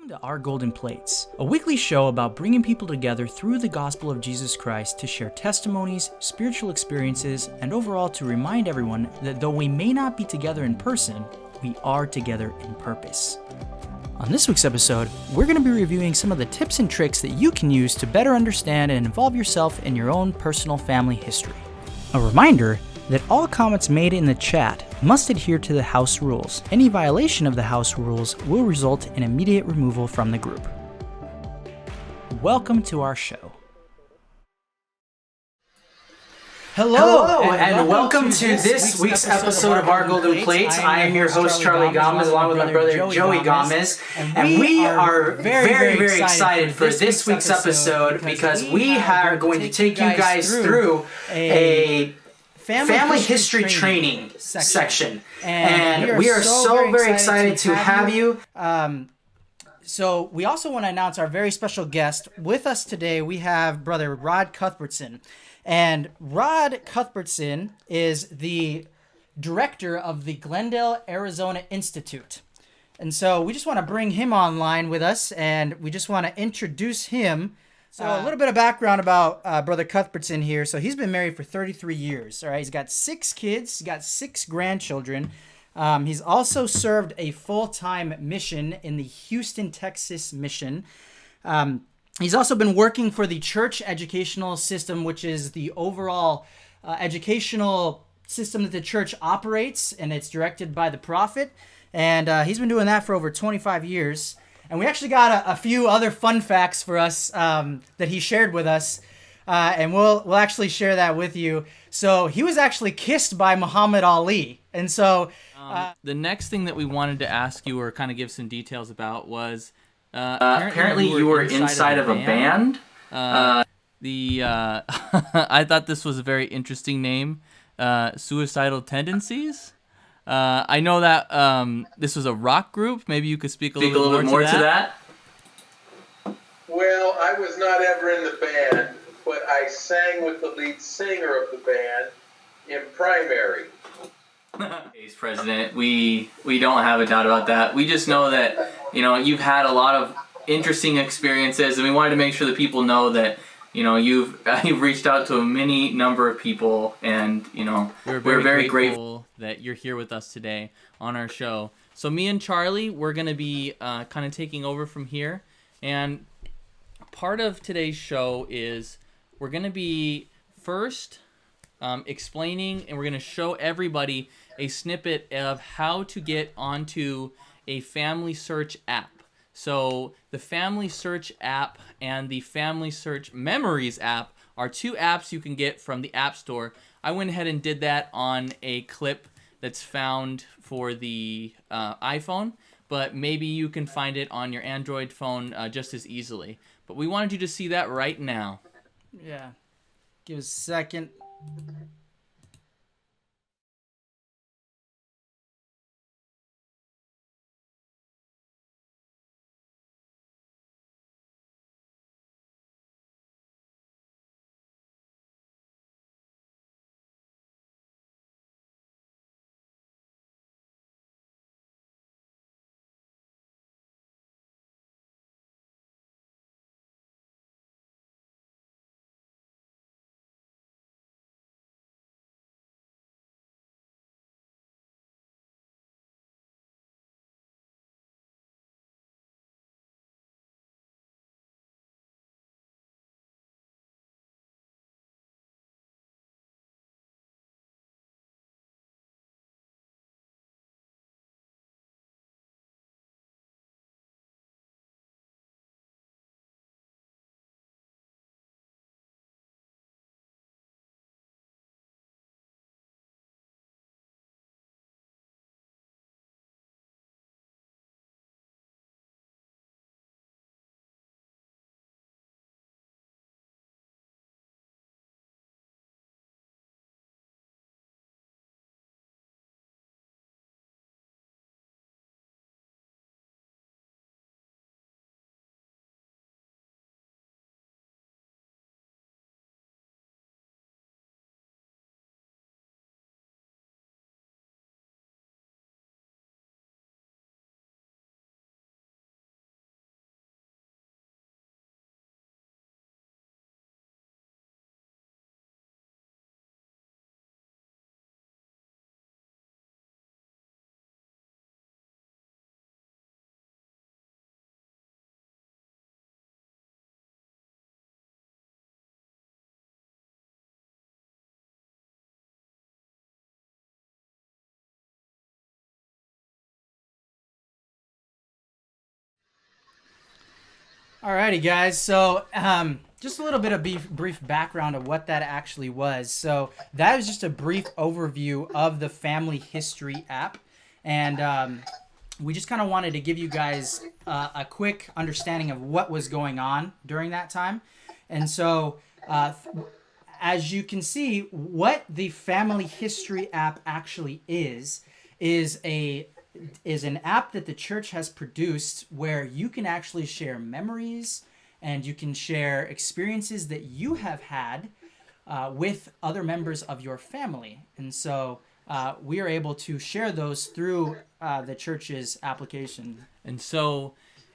to Our Golden Plates, a weekly show about bringing people together through the gospel of Jesus Christ to share testimonies, spiritual experiences, and overall to remind everyone that though we may not be together in person, we are together in purpose. On this week's episode, we're going to be reviewing some of the tips and tricks that you can use to better understand and involve yourself in your own personal family history. A reminder that all comments made in the chat must adhere to the house rules. Any violation of the house rules will result in immediate removal from the group. Welcome to our show. Hello, and welcome to this week's episode of Our Golden Plates. I am your host, Charlie Gomez, along with my brother, Joey Gomez. And we are very, very excited for this week's episode because we are going to take you guys through a family history training section. And we are so very excited to have you. So we also want to announce our very special guest. With us today, we have Brother Rod Cuthbertson. And Rod Cuthbertson is the director of the Glendale, Arizona Institute. And so we just want to bring him online with us, and we just want to introduce him. So a little bit of background about Brother Cuthbertson here. So he's been married for 33 years. All right, he's got 6 kids. He's got 6 grandchildren. He's also served a full-time mission in the Houston, Texas mission. He's also been working for the church educational system, which is the overall educational system that the church operates, and it's directed by the prophet. And he's been doing that for over 25 years. And we actually got a few other fun facts for us that he shared with us, and we'll actually share that with you. So he was actually kissed by Muhammad Ali, and so the next thing that we wanted to ask you or kind of give some details about was apparently you were inside of a band. I thought this was a very interesting name, Suicidal Tendencies. I know that this was a rock group. Maybe you could speak a little bit more to that. Well, I was not ever in the band, but I sang with the lead singer of the band in primary. Case President, we don't have a doubt about that. We just know that you've had a lot of interesting experiences, and we wanted to make sure that people know that you've reached out to a many number of people, and we're very grateful that you're here with us today on our show. So me and Charlie, we're going to be kind of taking over from here, and part of today's show is we're going to be first explaining, and we're going to show everybody a snippet of how to get onto a Family Search app. So the Family Search app and the Family Search Memories app are 2 apps you can get from the App Store. I went ahead and did that on a clip that's found for the iPhone, but maybe you can find it on your Android phone just as easily. But we wanted you to see that right now. Yeah. Give us a second. Alrighty, guys. So, just a little bit of brief background of what that actually was. So, that was just a brief overview of the Family History app. And we just kind of wanted to give you guys a quick understanding of what was going on during that time. And so, as you can see, what the Family History app actually is an app that the church has produced where you can actually share memories and you can share experiences that you have had with other members of your family. And so we are able to share those through the church's application. And so,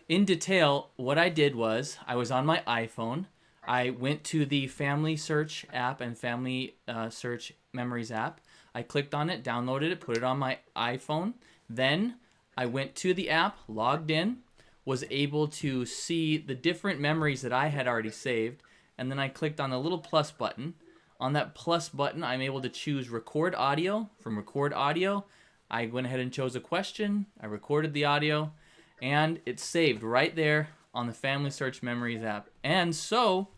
in detail, what I did was I was on my iPhone. I went to the Family Search app and Family Search Memories app. I clicked on it, downloaded it, put it on my iPhone. Then I went to the app, logged in, was able to see the different memories that I had already saved, and then I clicked on the little plus button. On that plus button, I'm able to choose record audio. From record audio, I went ahead and chose a question. I recorded the audio, and it's saved right there on the Family Search Memories app. And so,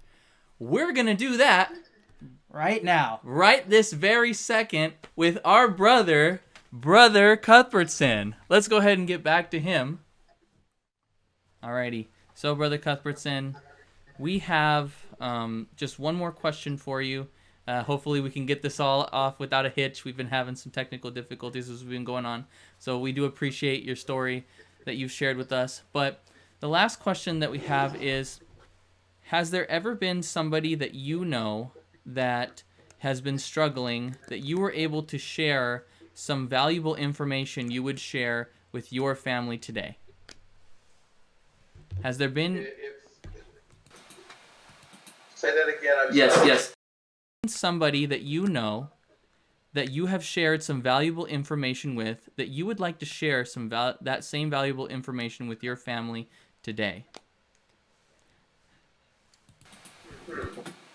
we're going to do that right now. Right this very second with our Brother Cuthbertson. Let's go ahead and get back to him. Alrighty. So, Brother Cuthbertson, we have just one more question for you. Hopefully we can get this all off without a hitch. We've been having some technical difficulties as we've been going on. So we do appreciate your story that you've shared with us. But the last question that we have is, has there ever been somebody that you know that has been struggling that you were able to share some valuable information you would share with your family today? Has there been... Say that again. Yes. Somebody that you know that you have shared some valuable information with that you would like to share that same valuable information with your family today?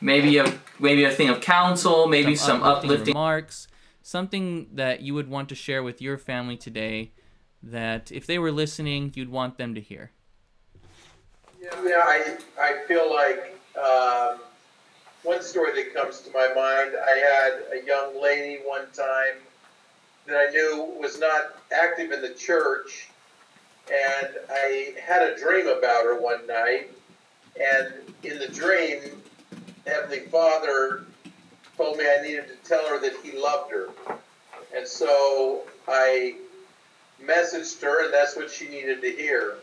Maybe a thing of counsel, maybe some uplifting remarks, something that you would want to share with your family today that if they were listening, you'd want them to hear. Yeah, I feel like one story that comes to my mind, I had a young lady one time that I knew was not active in the church, and I had a dream about her one night, and in the dream, Heavenly Father told me I needed to tell her that He loved her. And so I messaged her, and that's what she needed to hear.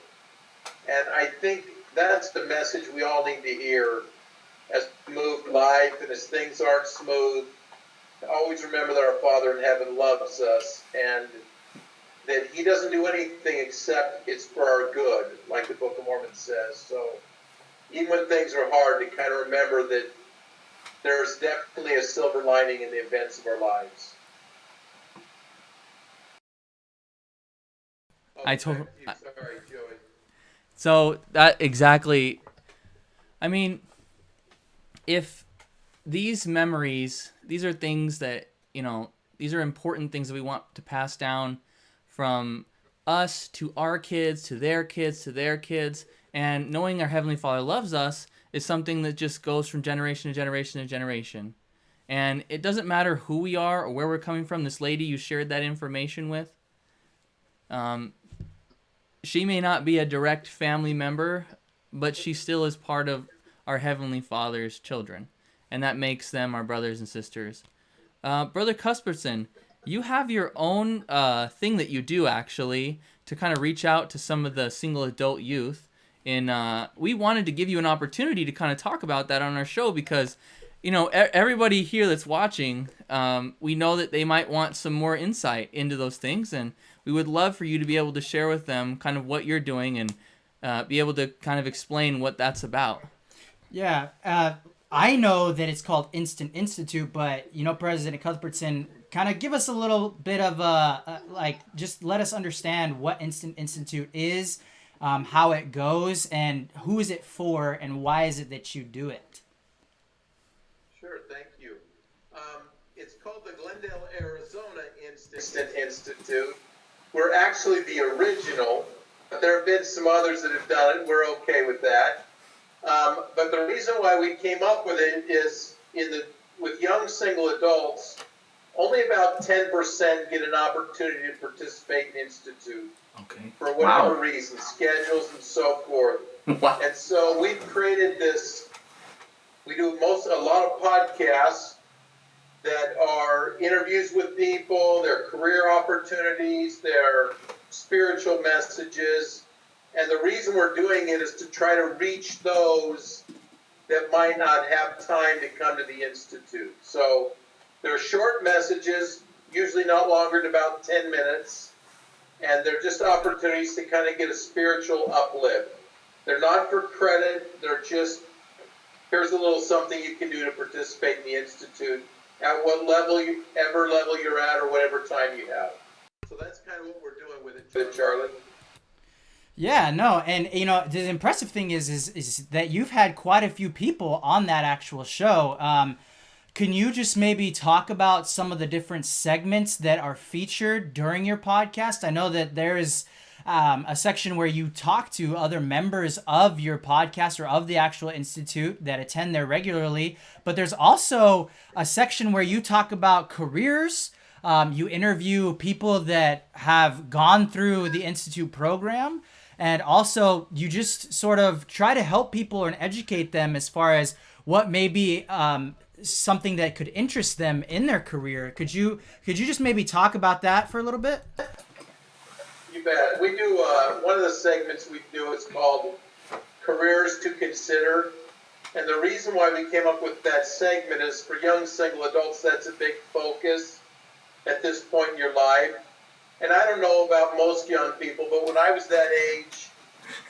And I think that's the message we all need to hear as we move life and as things aren't smooth. Always remember that our Father in heaven loves us and that He doesn't do anything except it's for our good, like the Book of Mormon says. So even when things are hard, to kind of remember that there's definitely a silver lining in the events of our lives. Sorry, Joey. So that exactly, I mean, if these memories, these are things that, these are important things that we want to pass down from us to our kids, to their kids, to their kids. And knowing our Heavenly Father loves us is something that just goes from generation to generation to generation. And it doesn't matter who we are or where we're coming from. This lady you shared that information with, she may not be a direct family member, but she still is part of our Heavenly Father's children. And that makes them our brothers and sisters. Brother Cuthbertson, you have your own thing that you do, actually, to kind of reach out to some of the single adult youth. And we wanted to give you an opportunity to kind of talk about that on our show because, everybody here that's watching, we know that they might want some more insight into those things. And we would love for you to be able to share with them kind of what you're doing and be able to kind of explain what that's about. Yeah, I know that it's called Instant Institute, but, President Cuthbertson, kind of give us a little bit of just let us understand what Instant Institute is, how it goes, and who is it for, and why is it that you do it? Sure, thank you. It's called the Glendale, Arizona Instant Institute. We're actually the original, but there have been some others that have done it. We're okay with that. But the reason why we came up with it is with young single adults, only about 10% get an opportunity to participate in Institute. Okay. For whatever reason, schedules and so forth. Wow. And so we've created this. We do a lot of podcasts that are interviews with people, their career opportunities, their spiritual messages. And the reason we're doing it is to try to reach those that might not have time to come to the Institute. So they're short messages, usually not longer than about 10 minutes, and they're just opportunities to kind of get a spiritual uplift. They're not for credit, they're just, here's a little something you can do to participate in the Institute at what level you're at or whatever time you have. So that's kind of what we're doing with it, Charlie. Yeah, no, and you know the impressive thing is that you've had quite a few people on that actual show. Can you just maybe talk about some of the different segments that are featured during your podcast? I know that there is a section where you talk to other members of your podcast or of the actual institute that attend there regularly, but there's also a section where you talk about careers. You interview people that have gone through the institute program. And also, you just sort of try to help people and educate them as far as what may be something that could interest them in their career. Could you just maybe talk about that for a little bit? You bet. We do one of the segments we do is called Careers to Consider. And the reason why we came up with that segment is for young single adults, that's a big focus at this point in your life. And I don't know about most young people, but when I was that age,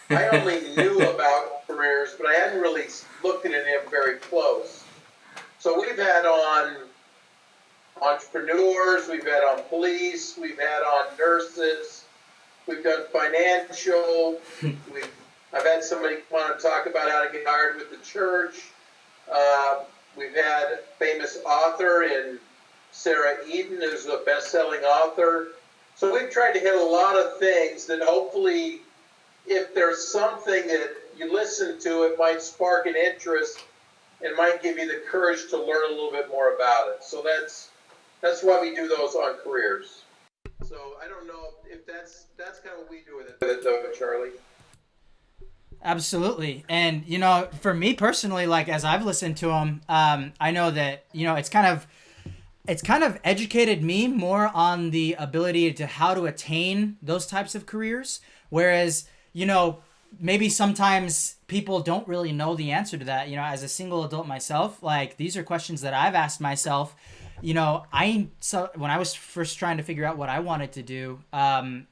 I only knew about careers, but I hadn't really looked at them very close. So we've had on entrepreneurs, we've had on police, we've had on nurses, we've done financial, I've had somebody want to talk about how to get hired with the church. We've had a famous author in Sarah Eden, who's a best-selling author. So we've tried to hit a lot of things that hopefully, if there's something that you listen to, it might spark an interest and might give you the courage to learn a little bit more about it. So that's why we do those on careers. So I don't know if that's kind of what we do with it though, Charlie. Absolutely. And, you know, for me personally, like as I've listened to them, I know that, you know, it's kind of educated me more on the ability to how to attain those types of careers. Whereas, you know, maybe sometimes people don't really know the answer to that. You know, as a single adult myself, like these are questions that I've asked myself. You know, when I was first trying to figure out what I wanted to do,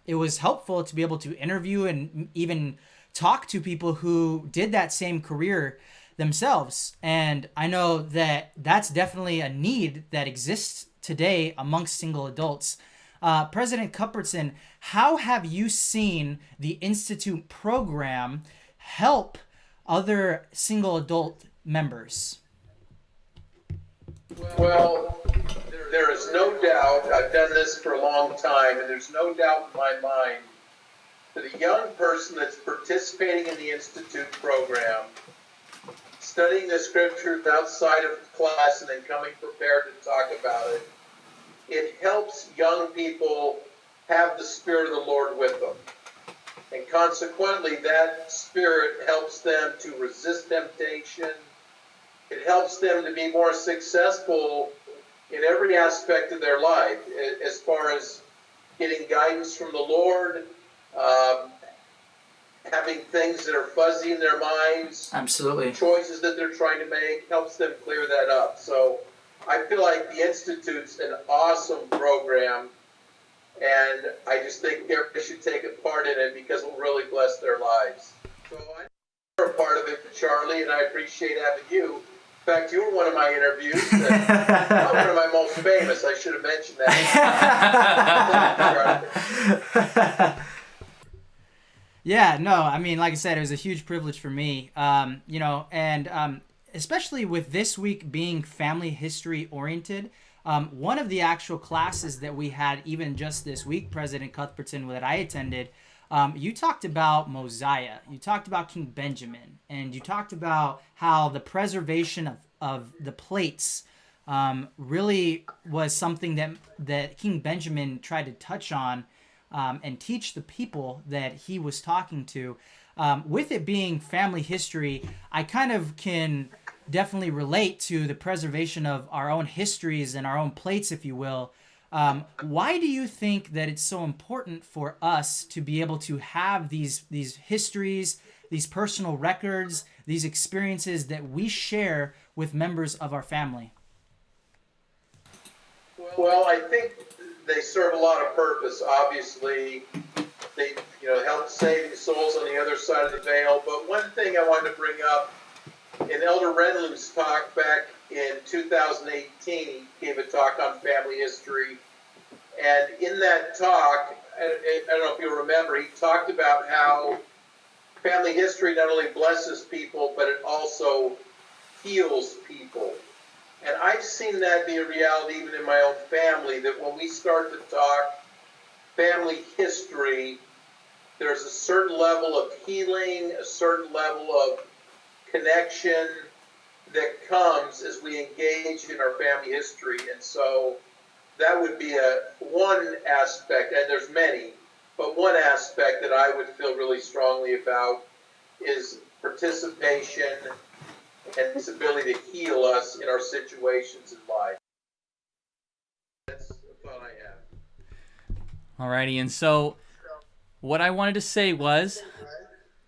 it was helpful to be able to interview and even talk to people who did that same career themselves. And I know that that's definitely a need that exists today amongst single adults. President Cuthbertson, how have you seen the Institute program help other single adult members? Well, there is no doubt, I've done this for a long time, and there's no doubt in my mind that a young person that's participating in the Institute program, studying the scriptures outside of class and then coming prepared to talk about it, it helps young people have the Spirit of the Lord with them. And consequently, that Spirit helps them to resist temptation. It helps them to be more successful in every aspect of their life, as far as getting guidance from the Lord, having things that are fuzzy in their minds. Absolutely. Choices that they're trying to make, helps them clear that up. So I feel like the Institute's an awesome program, and I just think everybody should take a part in it because it will really bless their lives. So I'm a part of it, Charlie, and I appreciate having you. In fact, you were one of my interviews. Not one of my most famous. I should have mentioned that. Yeah, no, I mean, like I said, it was a huge privilege for me, you know, and especially with this week being family history oriented. One of the actual classes that we had even just this week, President Cuthbertson, that I attended, You talked about Mosiah, you talked about King Benjamin, and you talked about how the preservation of the plates really was something that King Benjamin tried to touch on and teach the people that he was talking to. With it being family history, I kind of can definitely relate to the preservation of our own histories and our own plates, if you will. Why do you think that it's so important for us to be able to have these histories, these personal records, these experiences that we share with members of our family? Well, I think they serve a lot of purpose. Obviously, they help save the souls on the other side of the veil. But one thing I wanted to bring up, in Elder Renlu's talk back in 2018, he gave a talk on family history. And in that talk, I don't know if you remember, he talked about how family history not only blesses people, but it also heals people. And I've seen that be a reality even in my own family, that when we start to talk family history, there's a certain level of healing, a certain level of connection that comes as we engage in our family history. And so that would be one aspect, and there's many, but one aspect that I would feel really strongly about is participation and this ability to heal us in our situations in life. That's a thought I have. Alrighty, and so what I wanted to say was,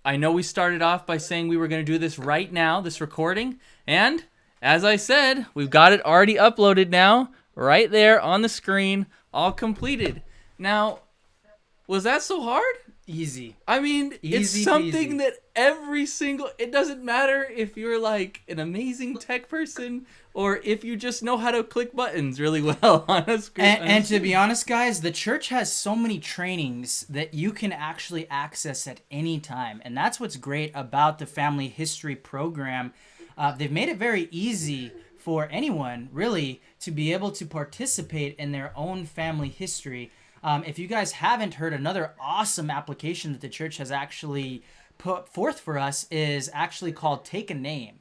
I know we started off by saying we were going to do this right now, this recording, and as I said, we've got it already uploaded now, right there on the screen, all completed. Now, was that so hard? Easy. I mean, it's Easy something peasy. that it doesn't matter if you're like an amazing tech person or if you just know how to click buttons really well on a screen. And to be honest, guys, the church has so many trainings that you can actually access at any time. And that's what's great about the family history program. They've made it very easy for anyone, really, to be able to participate in their own family history. If you guys haven't heard, another awesome application that the church has actually put forth for us is actually called Take a Name.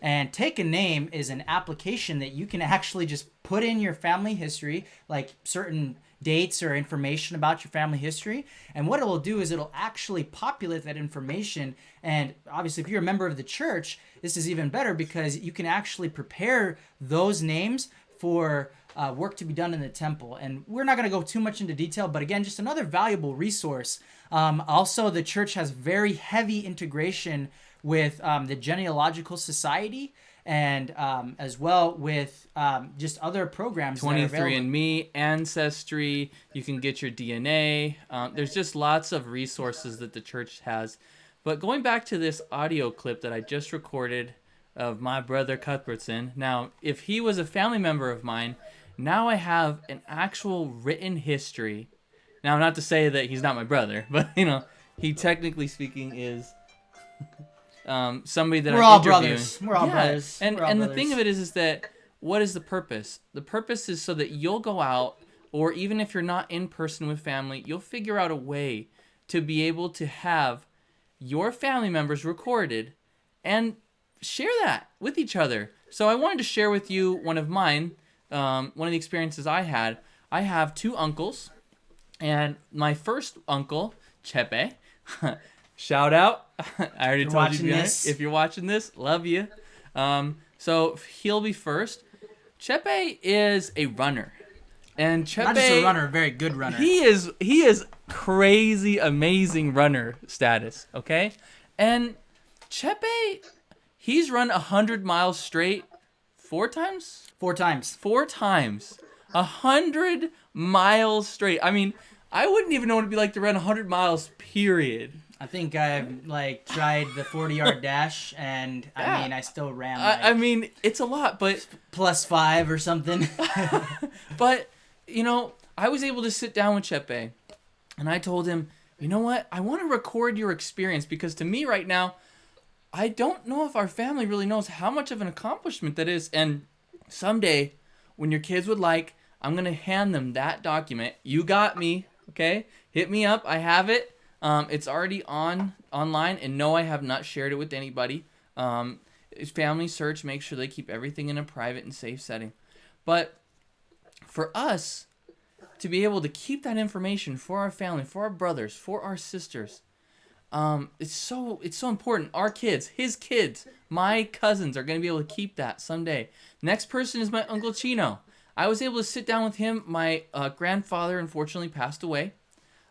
And Take a Name is an application that you can actually just put in your family history, like certain dates or information about your family history. And what it will do is it'll actually populate that information. And obviously, if you're a member of the church, this is even better because you can actually prepare those names for work to be done in the temple. And we're not going to go too much into detail, but again, just another valuable resource. Also, the church has very heavy integration with the Genealogical Society and as well with just other programs. 23andMe, Ancestry, you can get your DNA. There's just lots of resources that the church has. But going back to this audio clip that I just recorded of my brother Cuthbertson. Now, if he was a family member of mine, now I have an actual written history. Now, not to say that he's not my brother, but, he technically speaking is somebody that We're I'm all interviewing. brothers. We're all brothers. And We're all the brothers. thing of it is that what is the purpose? The purpose is so that you'll go out, or even if you're not in person with family, you'll figure out a way to be able to have your family members recorded and share that with each other. So I wanted to share with you one of mine, one of the experiences I had. I have two uncles, and my first uncle, Chepe, shout out. I already told you to be honest. If you're watching this, love you. So he'll be first. Chepe is a runner. And Chepe, not just a runner, a very good runner. He is crazy, amazing runner status, okay? And Chepe, he's run 100 miles straight 4 times? 4 times. 4 times. 100 miles straight. I mean, I wouldn't even know what it'd be like to run 100 miles, period. I think I've tried the 40-yard dash, and Yeah. I mean, I still ran I mean, it's a lot, but +5 or something. But, I was able to sit down with Chepe, and I told him, you know what? I want to record your experience, because to me right now, I don't know if our family really knows how much of an accomplishment that is. And someday, when your kids would like, I'm going to hand them that document. You got me, okay? Hit me up. I have it. It's already online, and no, I have not shared it with anybody. Family Search makes sure they keep everything in a private and safe setting. But for us to be able to keep that information for our family, for our brothers, for our sisters, it's so important. Our kids, his kids, my cousins are going to be able to keep that someday. Next person is my Uncle Chino. I was able to sit down with him. My grandfather unfortunately passed away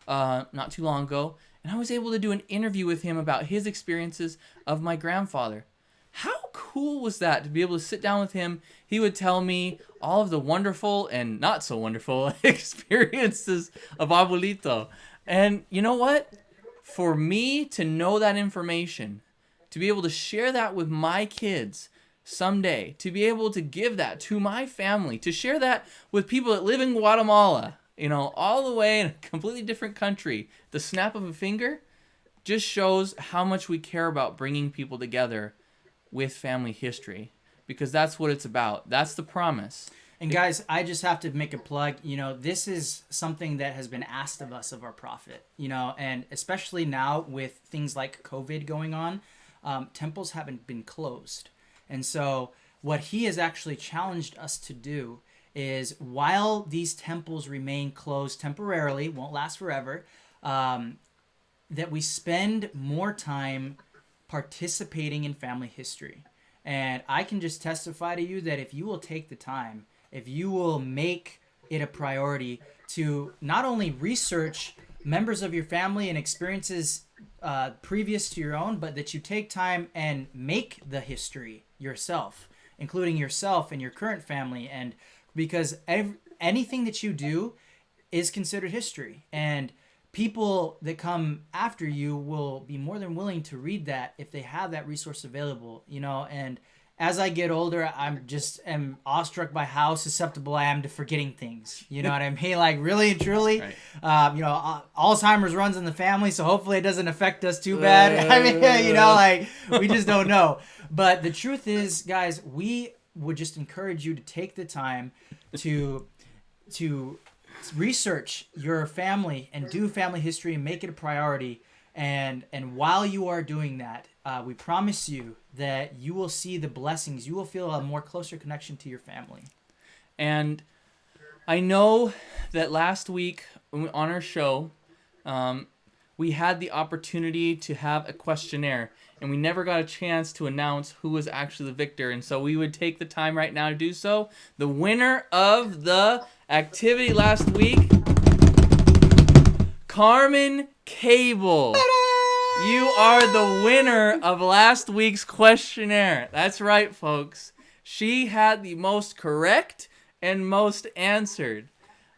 not too long ago, and I was able to do an interview with him about his experiences of my grandfather. How cool was that to be able to sit down with him? He would tell me all of the wonderful and not so wonderful experiences of Abuelito. And you know what? For me to know that information, to be able to share that with my kids someday, to be able to give that to my family, to share that with people that live in Guatemala, all the way in a completely different country, the snap of a finger, just shows how much we care about bringing people together with family history, because that's what it's about. That's the promise. And guys, I just have to make a plug. This is something that has been asked of us of our prophet, and especially now with things like COVID going on, temples haven't been closed. And so what he has actually challenged us to do is, while these temples remain closed temporarily, won't last forever, that we spend more time participating in family history. And I can just testify to you that if you will take the time, if you will make it a priority to not only research members of your family and experiences previous to your own, but that you take time and make the history yourself, including yourself and your current family. And because anything that you do is considered history, and people that come after you will be more than willing to read that if they have that resource available, and as I get older, am awestruck by how susceptible I am to forgetting things. You know what I mean? Like, really and truly, Right. Alzheimer's runs in the family, so hopefully it doesn't affect us too bad. I mean, we just don't know. But the truth is, guys, we would just encourage you to take the time to research your family and do family history and make it a priority. And while you are doing that, we promise you that you will see the blessings. You will feel a more closer connection to your family. And I know that last week on our show, we had the opportunity to have a questionnaire, and we never got a chance to announce who was actually the victor. And so we would take the time right now to do so. The winner of the activity last week, Carmen Cable. You are the winner of last week's questionnaire. That's right, folks. She had the most correct and most answered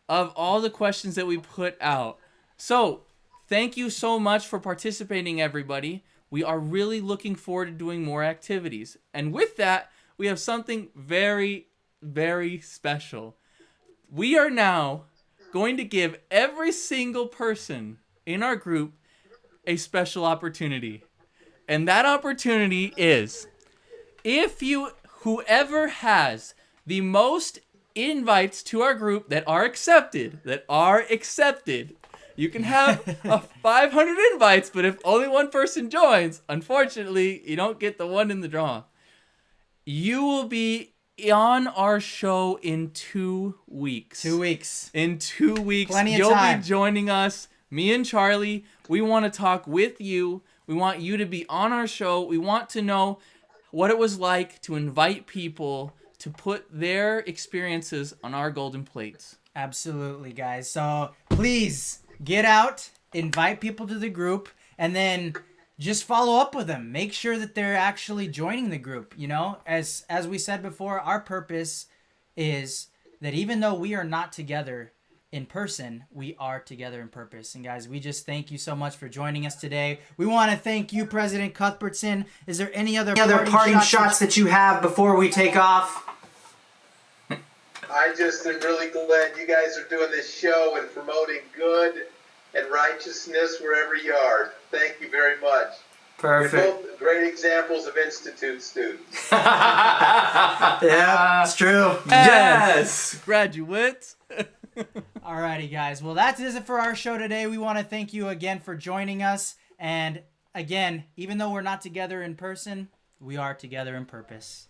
of all the questions that we put out. So, thank you so much for participating, everybody. We are really looking forward to doing more activities. And with that, we have something very, very special. We are now going to give every single person in our group a special opportunity. And that opportunity is, whoever has the most invites to our group that are accepted, you can have 500 invites, but if only one person joins, unfortunately, you don't get the one in the draw. You will be on our show in 2 weeks. 2 weeks. In 2 weeks, Plenty of you'll time. be joining us. Me and Charlie, we want to talk with you. We want you to be on our show. We want to know what it was like to invite people to put their experiences on our golden plates. Absolutely, guys. So please get out, invite people to the group, and then just follow up with them. Make sure that they're actually joining the group. As we said before, our purpose is that even though we are not together in person, we are together in purpose. And guys, we just thank you so much for joining us today. We want to thank you, President Cuthbertson. Is there any other parting shots that you have before we take off? I just am really glad you guys are doing this show and promoting good and righteousness wherever you are. Thank you very much. Perfect. You're both great examples of Institute students. Yeah, it's true. Yes. Graduates. Alrighty, guys. Well, that is it for our show today. We want to thank you again for joining us. And again, even though we're not together in person, we are together in purpose.